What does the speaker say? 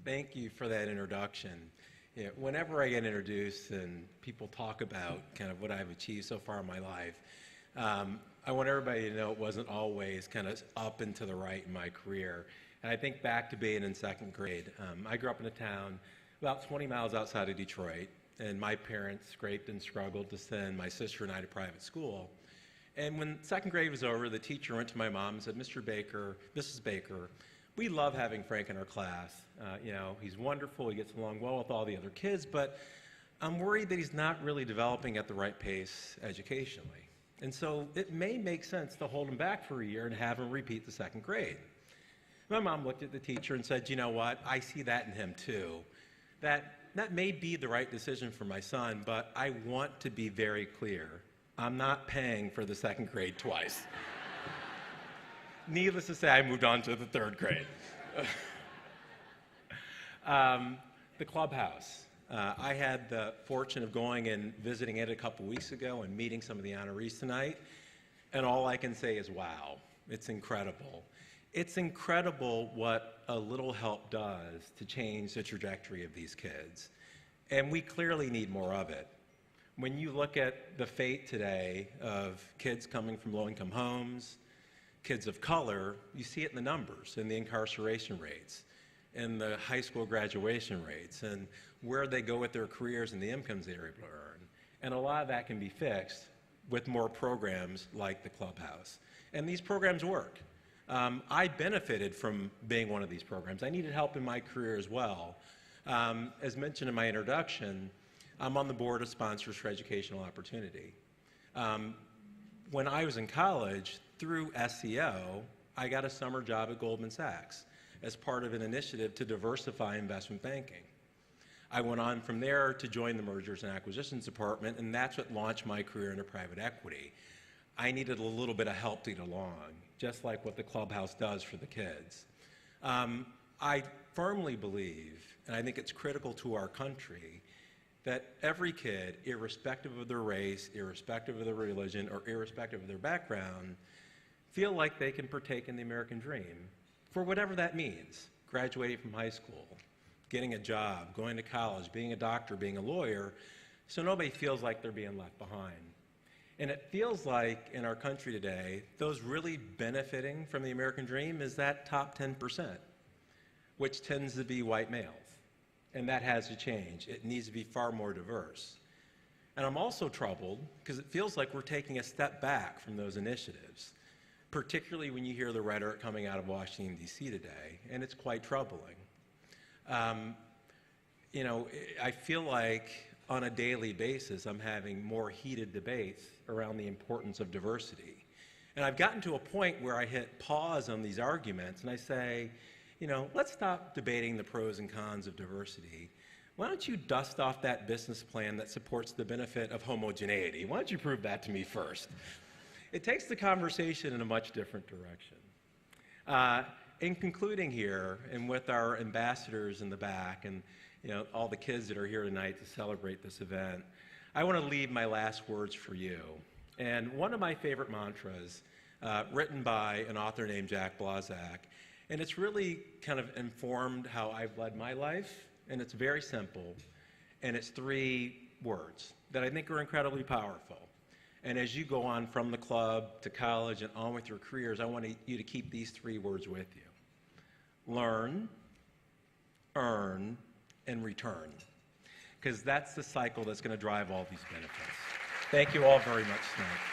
Thank you for that introduction. Whenever I get introduced and people talk about kind of what I've achieved so far in my life, I want everybody to know it wasn't always kind of up and to the right in my career. And I think back to being in second grade. I grew up in a town about 20 miles outside of Detroit, and my parents scraped and struggled to send my sister and I to private school. And when second grade was over, the teacher went to my mom and said, "Mr. Baker, Mrs. Baker, we love having Frank in our class. He's wonderful, he gets along well with all the other kids, but I'm worried that he's not really developing at the right pace educationally. And so it may make sense to hold him back for a year and have him repeat the second grade." My mom looked at the teacher and said, "You know what, I see that in him too. That may be the right decision for my son, but I want to be very clear. I'm not paying for the second grade twice." Needless to say, I moved on to the third grade. The clubhouse. I had the fortune of going and visiting it a couple weeks ago and meeting some of the honorees tonight, and all I can say is, wow, it's incredible. It's incredible what a little help does to change the trajectory of these kids, and we clearly need more of it. When you look at the fate today of kids coming from low-income homes, kids of color, you see it in the numbers, in the incarceration rates, in the high school graduation rates, and where they go with their careers and the incomes they're able to earn. And a lot of that can be fixed with more programs like the Clubhouse. And these programs work. I benefited from being one of these programs. I needed help in my career as well. As mentioned in my introduction, I'm on the board of Sponsors for Educational Opportunity. When I was in college, through SEO, I got a summer job at Goldman Sachs as part of an initiative to diversify investment banking. I went on from there to join the Mergers and Acquisitions Department, and that's what launched my career into private equity. I needed a little bit of help to get along, just like what the Clubhouse does for the kids. I firmly believe, and I think it's critical to our country, that every kid, irrespective of their race, irrespective of their religion, or irrespective of their background, feel like they can partake in the American dream, for whatever that means. Graduating from high school, getting a job, going to college, being a doctor, being a lawyer, so nobody feels like they're being left behind. And it feels like in our country today, those really benefiting from the American dream is that top 10%, which tends to be white males. And that has to change. It needs to be far more diverse. And I'm also troubled because it feels like we're taking a step back from those initiatives, particularly when you hear the rhetoric coming out of Washington, D.C. today, and it's quite troubling. I feel like on a daily basis I'm having more heated debates around the importance of diversity. And I've gotten to a point where I hit pause on these arguments and I say, let's stop debating the pros and cons of diversity. Why don't you dust off that business plan that supports the benefit of homogeneity? Why don't you prove that to me first? It takes the conversation in a much different direction. In concluding here, and with our ambassadors in the back and all the kids that are here tonight to celebrate this event, I want to leave my last words for you. And one of my favorite mantras, written by an author named Jack Blazak, and it's really kind of informed how I've led my life, and it's very simple, and it's 3 words that I think are incredibly powerful. And as you go on from the club to college and on with your careers, I want you to keep these 3 words with you. Learn, earn, and return. Because that's the cycle that's going to drive all these benefits. Thank you all very much tonight.